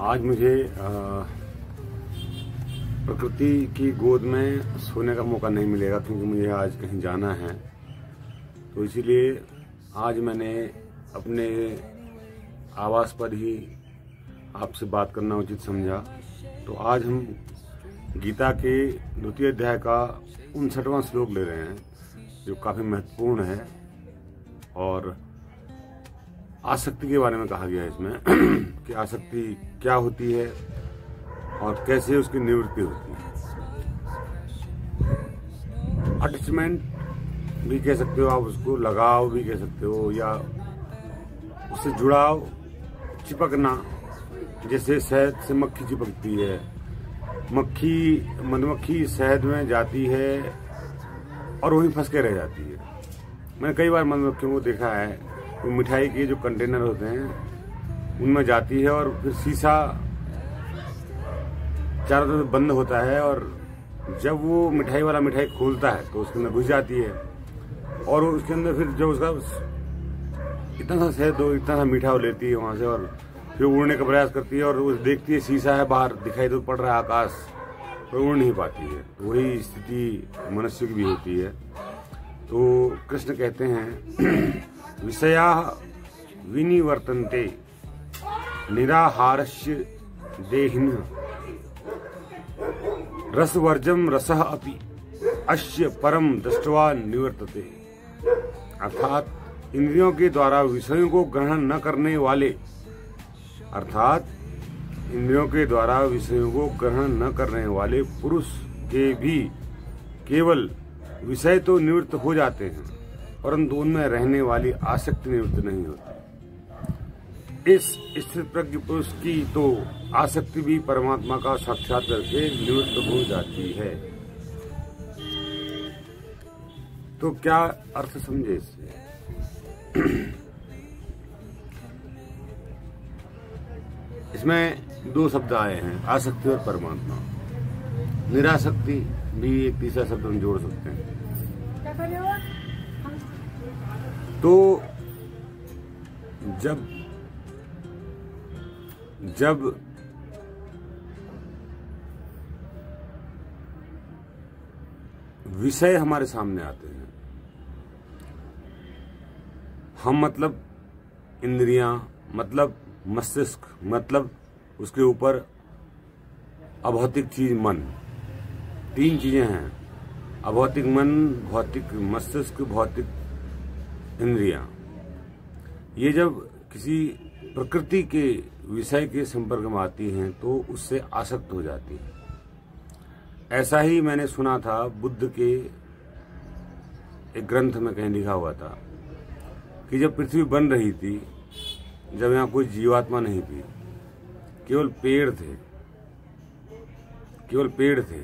आज मुझे प्रकृति की गोद में सोने का मौका नहीं मिलेगा क्योंकि मुझे आज कहीं जाना है। तो इसीलिए आज मैंने अपने आवास पर ही आपसे बात करना उचित समझा। तो आज हम गीता के 2 अध्याय का 59वां श्लोक ले रहे हैं, जो काफी महत्वपूर्ण है और आसक्ति के बारे में कहा गया है इसमें कि आसक्ति क्या होती है और कैसे उसकी निवृत्ति होती है। अटैचमेंट भी कह सकते हो आप उसको, लगाव भी कह सकते हो, या उससे जुड़ाव, चिपकना। जैसे शहद से मक्खी चिपकती है, मधुमक्खी शहद में जाती है और वहीं फंस के रह जाती है। मैंने कई बार मधुमक्खियों को देखा है, वो मिठाई के जो कंटेनर होते हैं उनमें जाती है और फिर शीशा चारों तरफ बंद होता है और जब वो मिठाई वाला मिठाई खोलता है तो उसके अंदर घुस जाती है और उसके अंदर फिर जो उसका इतना सा शहद हो, इतना सा मीठा हो लेती है वहां से और फिर उड़ने का प्रयास करती है और वो देखती है शीशा है बाहर, दिखाई तो पड़ रहा है आकाश, पर उड़ नहीं पाती है। वही स्थिति मनुष्य की भी होती है। तो कृष्ण कहते हैं विषया विनिवर्तन्ते निराहारस्य देहिन रसवर्जम रसः अपि अस्य परम दृष्ट्वा निवर्तते। अर्थात इंद्रियों के द्वारा विषयों को ग्रहण न करने वाले, पुरुष के भी केवल विषय तो निवृत्त हो जाते हैं परंतु उनमें रहने वाली आसक्ति निवृत्त नहीं होती। इस स्थित प्रज्ञ पुरुष की तो आसक्ति भी परमात्मा का साक्षात करके निवृत्त हो जाती है। तो क्या अर्थ समझे इससे? इसमें 2 शब्द आए हैं, आसक्ति और परमात्मा। निरासक्ति भी एक तीसरा शब्द हम जोड़ सकते हैं। तो जब विषय हमारे सामने आते हैं, हम मतलब इंद्रियां, मतलब मस्तिष्क, मतलब उसके ऊपर अभौतिक चीज मन, 3 चीजें हैं, अभौतिक मन, भौतिक मस्तिष्क, भौतिक इंद्रियां। ये जब किसी प्रकृति के विषय के संपर्क में आती हैं तो उससे आसक्त हो जाती है। ऐसा ही मैंने सुना था, बुद्ध के एक ग्रंथ में कहीं लिखा हुआ था कि जब पृथ्वी बन रही थी, जब यहाँ कोई जीवात्मा नहीं थी, केवल पेड़ थे,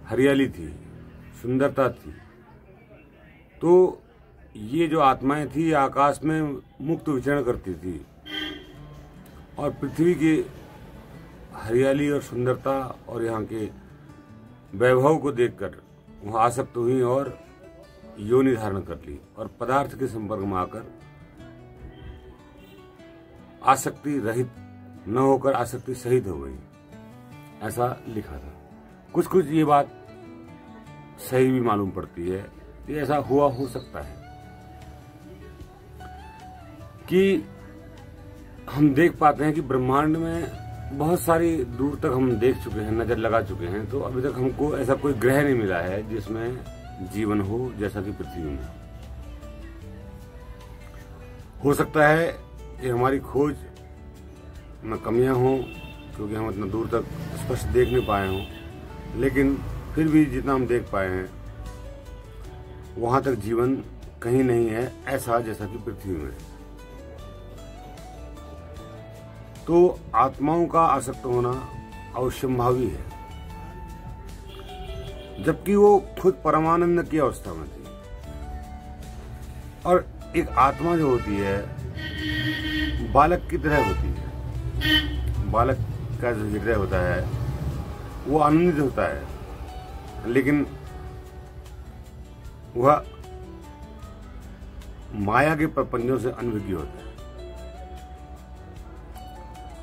हरियाली थी, सुंदरता थी, तो ये जो आत्माएं थी आकाश में मुक्त विचरण करती थी और पृथ्वी की हरियाली और सुंदरता और यहाँ के वैभव को देखकर वह आसक्त हुई और योनि धारण कर ली और पदार्थ के संपर्क में आकर आसक्ति रहित न होकर आसक्ति सहित हो गई। ऐसा लिखा था। कुछ ये बात सही भी मालूम पड़ती है कि ऐसा हुआ हो सकता है कि हम देख पाते हैं कि ब्रह्मांड में बहुत सारी दूर तक हम देख चुके हैं, नजर लगा चुके हैं, तो अभी तक हमको ऐसा कोई ग्रह नहीं मिला है जिसमें जीवन हो जैसा कि पृथ्वी में। हो सकता है कि हमारी खोज में कमियां हों क्योंकि हम इतना दूर तक स्पष्ट देख नहीं पाए हों, लेकिन फिर भी जितना हम देख पाए हैं वहां तक जीवन कहीं नहीं है ऐसा जैसा कि पृथ्वी में। तो आत्माओं का आसक्त होना अवश्यंभावी है, जबकि वो खुद परमानंद की अवस्था में थी। और एक आत्मा जो होती है बालक की तरह होती है। बालक का जो हृदय होता है वो आनंदित होता है, लेकिन वह माया के प्रपंचों से अनभिज्ञ होता है।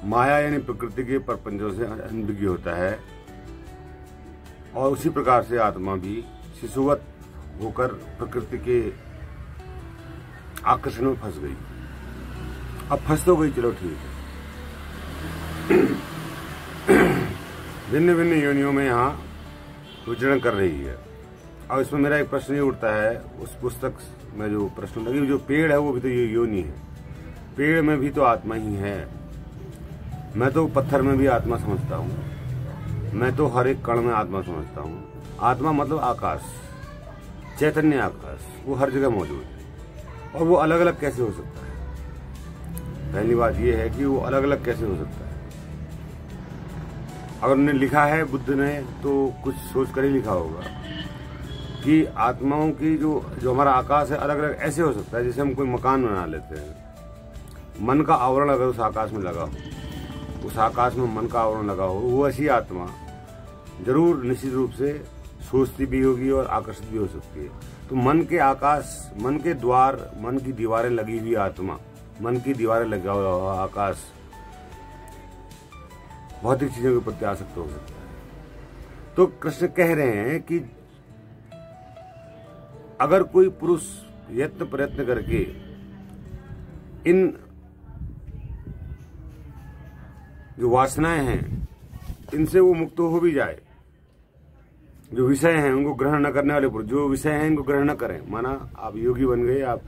माया यानी प्रकृति के प्रपंचों से अनभिज्ञ होता है, और उसी प्रकार से आत्मा भी शिशुवत होकर प्रकृति के आकर्षण में फंस गई। अब फंस तो गई, चलो ठीक है, भिन्न भिन्न योनियों में यहाँ विचरण कर रही है। और इसमें मेरा एक प्रश्न ये उठता है, उस पुस्तक में जो प्रश्न लगी, जो पेड़ है वो भी तो ये योनि है, पेड़ में भी तो आत्मा ही है। मैं तो पत्थर में भी आत्मा समझता हूँ, मैं तो हर एक कण में आत्मा समझता हूँ। आत्मा मतलब आकाश, चैतन्य आकाश, वो हर जगह मौजूद है। और वो अलग अलग कैसे हो सकता है? पहली बात ये है कि वो अलग अलग कैसे हो सकता है। अगर उन्होंने लिखा है बुद्ध ने, तो कुछ सोच कर ही लिखा होगा कि आत्माओं की जो हमारा आकाश है अलग अलग ऐसे हो सकता है जैसे हम कोई मकान बना लेते हैं। मन का आवरण अगर उस आकाश में लगा हो, उस आकाश में मन का आवरण लगा हो, वो ऐसी आत्मा जरूर निश्चित रूप से सोचती भी होगी और आकर्षित भी हो सकती है। तो मन के आकाश, मन के द्वार, मन की दीवारें लगी हुई आत्मा, मन की दीवारें लगा हुआ आकाश भौतिक चीजों के प्रति आसक्त हो सकता है। तो कृष्ण कह रहे हैं कि अगर कोई पुरुष यत्न प्रयत्न करके इन जो वासनाएं हैं इनसे वो मुक्त हो भी जाए, जो विषय हैं उनको ग्रहण न करने वाले पुरुष, जो विषय हैं इनको ग्रहण न करें। माना आप योगी बन गए, आप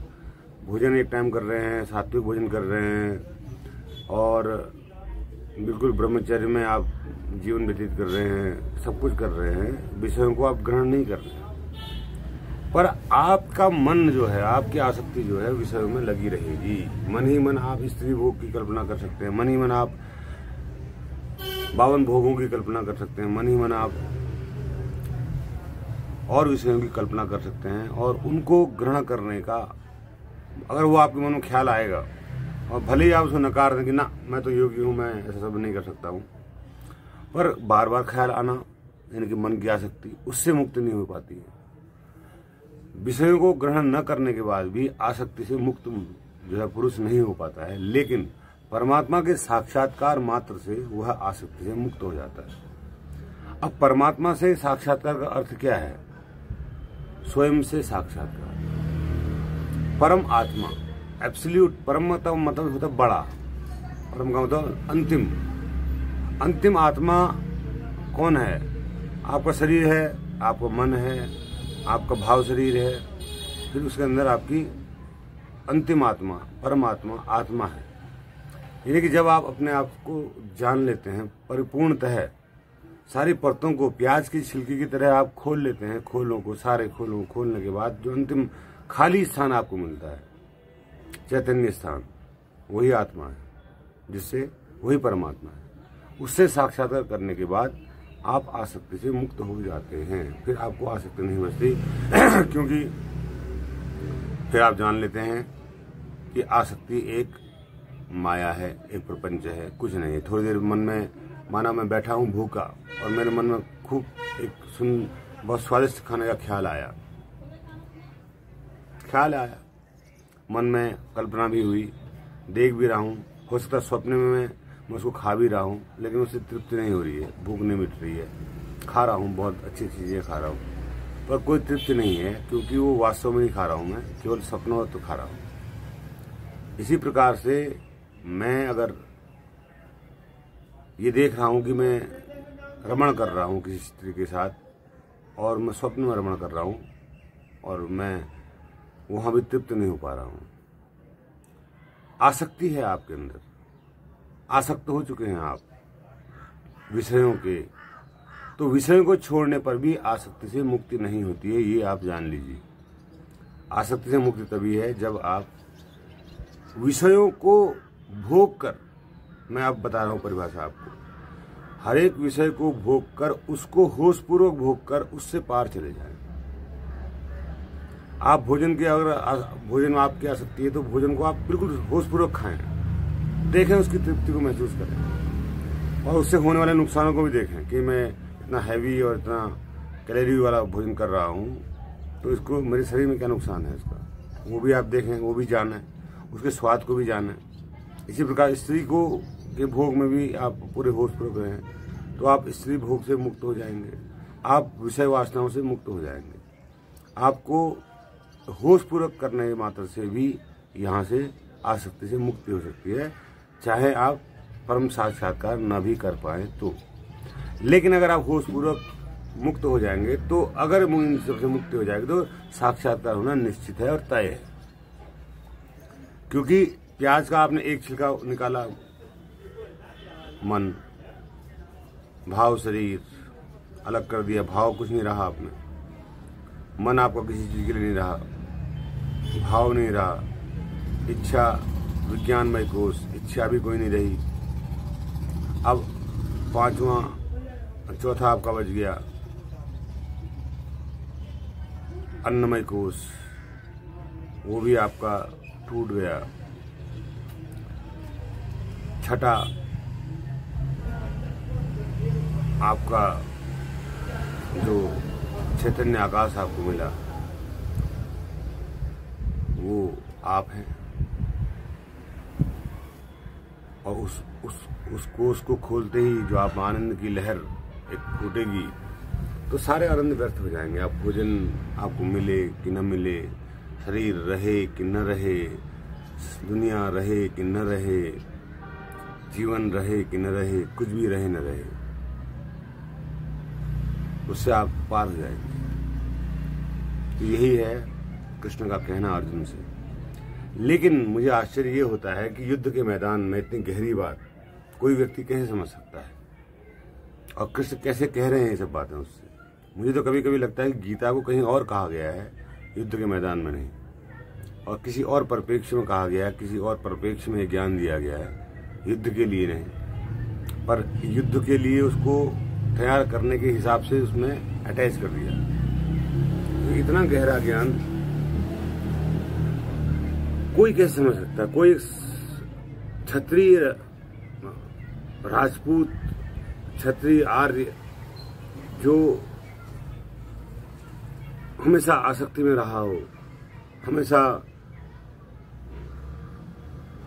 भोजन एक टाइम कर रहे हैं, सात्विक भोजन कर रहे हैं और बिल्कुल ब्रह्मचर्य में आप जीवन व्यतीत कर रहे हैं, सब कुछ कर रहे हैं, विषयों को आप ग्रहण नहीं कर रहे हैं, पर आपका मन जो है, आपकी आसक्ति जो है विषयों में लगी रहेगी। मन ही मन आप स्त्री भोग की कल्पना कर सकते हैं, मन ही मन आप 52 भोगों की कल्पना कर सकते हैं, मन ही मन आप और विषयों की कल्पना कर सकते हैं। और उनको ग्रहण करने का अगर वो आपके मन में ख्याल आएगा, और भले ही आप उसको नकार दें कि ना मैं तो योगी हूं, मैं ऐसा सब नहीं कर सकता हूं, पर बार बार ख्याल आना यानी कि मन की आसक्ति, उससे मुक्ति नहीं हो पाती है। विषयों को ग्रहण न करने के बाद भी आसक्ति से मुक्त जो है पुरुष नहीं हो पाता है, लेकिन परमात्मा के साक्षात्कार मात्र से वह आसक्ति से मुक्त हो जाता है। अब परमात्मा से साक्षात्कार का अर्थ क्या है? स्वयं से साक्षात्कार, परम आत्मा, एब्सोल्यूट। परम मतलब होता बड़ा, परम का मतलब अंतिम। अंतिम आत्मा कौन है? आपका शरीर है, आपका मन है, आपका भाव शरीर है, फिर उसके अंदर आपकी अंतिम आत्मा, परमात्मा आत्मा है। यानी कि जब आप अपने आप को जान लेते हैं परिपूर्णतः, सारी परतों को प्याज की छिलके की तरह आप खोल लेते हैं, खोलों को, सारे खोलों को खोलने के बाद जो अंतिम खाली स्थान आपको मिलता है, चैतन्य स्थान, वही आत्मा है, जिससे वही परमात्मा है। उससे साक्षात्कार करने के बाद आप आसक्ति से मुक्त हो जाते हैं। फिर आपको आसक्ति नहीं बचती क्योंकि फिर आप जान लेते हैं कि आसक्ति एक माया है, एक प्रपंच है, कुछ नहीं है। थोड़ी देर मन में, माना मैं बैठा हूँ भूखा और मेरे मन में खूब एक बहुत स्वादिष्ट खाने का ख्याल आया, मन में कल्पना भी हुई, देख भी रहा हूँ, हो सकता है स्वप्न में मैं उसको खा भी रहा हूँ, लेकिन उससे तृप्ति नहीं हो रही है, भूख नहीं मिट रही है। खा रहा हूँ, बहुत अच्छी चीजें खा रहा हूँ, पर कोई तृप्ति नहीं है, क्योंकि वो वास्तव में नहीं खा रहा हूँ, मैं केवल सपनों तो खा रहा हूँ। इसी प्रकार से मैं अगर ये देख रहा हूँ कि मैं रमण कर रहा हूँ किसी स्त्री के साथ, और मैं स्वप्न में रमण कर रहा हूँ और मैं वहां भी तृप्त नहीं हो पा रहा हूँ, आसक्ति है आपके अंदर, आसक्त हो चुके हैं आप विषयों के। तो विषयों को छोड़ने पर भी आसक्ति से मुक्ति नहीं होती है, ये आप जान लीजिए। आसक्ति से मुक्ति तभी है जब आप विषयों को भोग कर, मैं अब बता रहा हूं परिभाषा आपको, हर एक विषय को भोग कर, उसको होशपूर्वक भोग कर उससे पार चले जाएं। आप भोजन की, अगर भोजन में आपकी आसक्ति है तो भोजन को आप बिल्कुल होशपूर्वक खाएं, देखें, उसकी तृप्ति को महसूस करें और उससे होने वाले नुकसानों को भी देखें कि मैं इतना हैवी और इतना कैलोरी वाला भोजन कर रहा हूँ, तो इसको मेरे शरीर में क्या नुकसान है इसका, वो भी आप देखें, वो भी जानें, उसके स्वाद को भी जानें। इसी प्रकार स्त्री को के भोग में भी आप पूरे होशपूर्वक रहें तो आप स्त्री भोग से मुक्त हो जाएंगे, आप विषय वासनाओं से मुक्त हो जाएंगे। आपको होशपूर्वक करने मात्र से भी यहाँ से आसक्ति से मुक्ति हो सकती है, चाहे आप परम साक्षात्कार न भी कर पाए तो। लेकिन अगर आप होशपूर्वक मुक्त हो जाएंगे तो अगर इन सबसे मुक्ति हो जाएगी तो साक्षात्कार होना निश्चित है और तय है। क्योंकि प्याज का आपने एक छिलका निकाला, मन भाव शरीर अलग कर दिया, भाव कुछ नहीं रहा आपने, मन आपका किसी चीज के लिए नहीं रहा, भाव नहीं रहा, इच्छा विज्ञानमय कोश, इच्छा भी कोई नहीं रही। अब चौथा आपका बच गया अन्नमय कोश, वो भी आपका टूट गया। छठा आपका जो चैतन्य आकाश आपको मिला वो आप हैं, और उस कोष को खोलते ही जो आप आनंद की लहर एक फूटेगी तो सारे आनंद व्यर्थ हो जाएंगे। आप भोजन आपको मिले कि न मिले, शरीर रहे कि न रहे, दुनिया रहे कि न रहे, जीवन रहे कि न रहे, कुछ भी रहे न रहे, उससे आप पार हो जाएंगे। तो यही है कृष्ण का कहना अर्जुन से। लेकिन मुझे आश्चर्य ये होता है कि युद्ध के मैदान में इतनी गहरी बात कोई व्यक्ति कैसे समझ सकता है, और कृष्ण कैसे कह रहे हैं ये सब बातें उससे। मुझे तो कभी कभी लगता है कि गीता को कहीं और कहा गया है, युद्ध के मैदान में नहीं, और किसी और परिप्रेक्ष्य में कहा गया है, किसी और परिप्रेक्ष्य में ज्ञान दिया गया है, युद्ध के लिए नहीं। पर युद्ध के लिए उसको तैयार करने के हिसाब से उसमें अटैच कर दिया। तो इतना गहरा ज्ञान कोई कैसे समझ सकता है? कोई क्षत्रिय, राजपूत, क्षत्रिय, आर्य जो हमेशा आसक्ति में रहा हो, हमेशा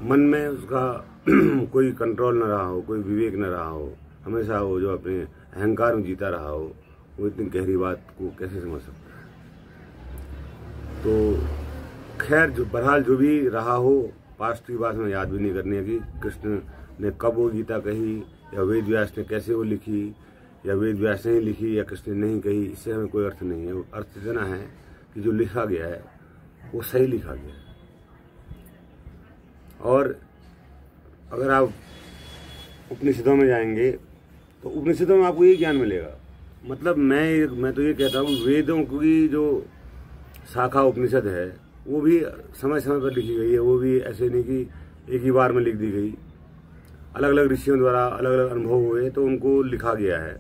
मन में उसका कोई कंट्रोल न रहा हो, कोई विवेक न रहा हो, हमेशा वो जो अपने अहंकार में जीता रहा हो, वो इतनी गहरी बात को कैसे समझ सकता है? तो खैर, जो बहरहाल जो भी रहा हो, पास्ट की बात में याद भी नहीं करनी है कि कृष्ण ने कब वो गीता कही, या वेद व्यास ने कैसे वो लिखी, या वेद व्यास ने ही लिखी या कृष्ण ने नहीं कही, इससे हमें कोई अर्थ नहीं है। वो अर्थ इतना है कि जो लिखा गया है वो सही लिखा गया है। और अगर आप उपनिषदों में जाएंगे तो उपनिषदों में आपको ये ज्ञान मिलेगा। मतलब मैं तो ये कहता हूँ, वेदों की जो शाखा उपनिषद है वो भी समय समय पर लिखी गई है। वो भी ऐसे नहीं कि एक ही बार में लिख दी गई, अलग अलग ऋषियों द्वारा अलग अलग अनुभव हुए तो उनको लिखा गया है,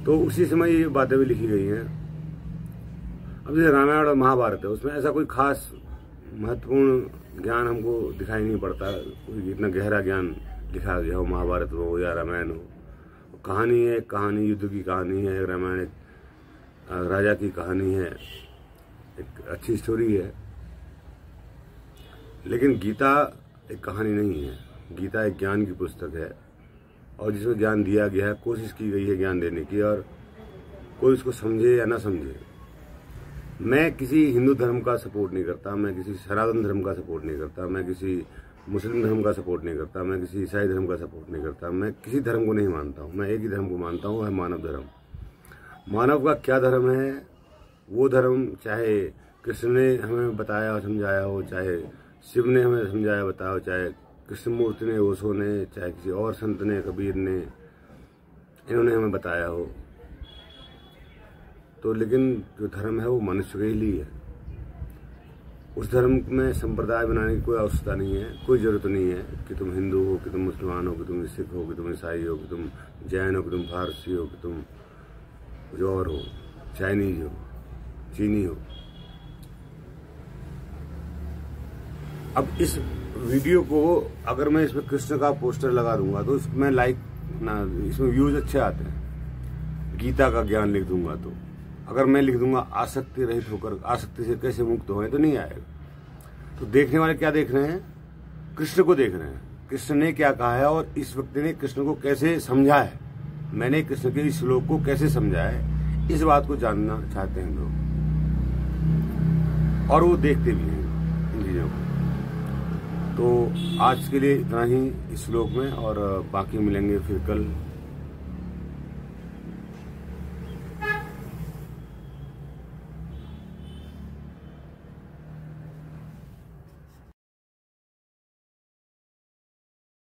तो उसी समय ये बातें भी लिखी गई हैं। अब जैसे रामायण और महाभारत है, उसमें ऐसा कोई खास महत्वपूर्ण ज्ञान हमको दिखाई नहीं पड़ता, कोई इतना गहरा ज्ञान लिखा गया हो, महाभारत हो या रामायण हो। कहानी है, कहानी युद्ध की कहानी है, रामायण एक राजा की कहानी है, एक अच्छी स्टोरी है। लेकिन गीता एक कहानी नहीं है, गीता एक ज्ञान की पुस्तक है, और जिसमें ज्ञान दिया गया है, कोशिश की गई है ज्ञान देने की, और कोई उसको समझे या ना समझे। मैं किसी हिंदू धर्म का सपोर्ट नहीं करता, मैं किसी सनातन धर्म का सपोर्ट नहीं करता, मैं किसी मुस्लिम धर्म का सपोर्ट नहीं करता, मैं किसी ईसाई धर्म का सपोर्ट नहीं करता, मैं किसी धर्म को नहीं मानता हूँ। मैं एक ही धर्म को मानता हूँ, वो है मानव धर्म। मानव का क्या धर्म है, वो धर्म चाहे कृष्ण ने हमें बताया और समझाया हो, चाहे शिव ने हमें समझाया बताया हो, चाहे कृष्णमूर्ति ने, ओशो ने, चाहे किसी और संत ने, कबीर ने, इन्होंने हमें बताया हो, तो लेकिन जो धर्म है वो मनुष्य के लिए है। उस धर्म में संप्रदाय बनाने की कोई आवश्यकता नहीं है, कोई जरूरत नहीं है कि तुम हिंदू हो, कि तुम मुसलमान हो, कि तुम सिख हो, कि तुम ईसाई हो, कि तुम जैन हो, कि तुम फारसी हो, कि तुम कुछ और हो, चाइनीज हो, चीनी हो। अब इस वीडियो को अगर मैं इसमें कृष्ण का पोस्टर लगा दूंगा तो इसमें लाइक ना, इसमें व्यूज अच्छे आते हैं। गीता का ज्ञान लिख दूंगा तो, अगर मैं लिख दूंगा आसक्ति रहित होकर, आसक्ति से कैसे मुक्त होए, तो नहीं आएगा। तो देखने वाले क्या देख रहे हैं? कृष्ण को देख रहे हैं। कृष्ण ने क्या कहा है और इस व्यक्ति ने कृष्ण को कैसे समझा है, मैंने कृष्ण के इस श्लोक को कैसे समझा है, इस बात को जानना चाहते हैं लोग, और वो देखते भी हैं इन चीजों को। तो आज के लिए इतना ही इस श्लोक में, और बाकी मिलेंगे फिर कल।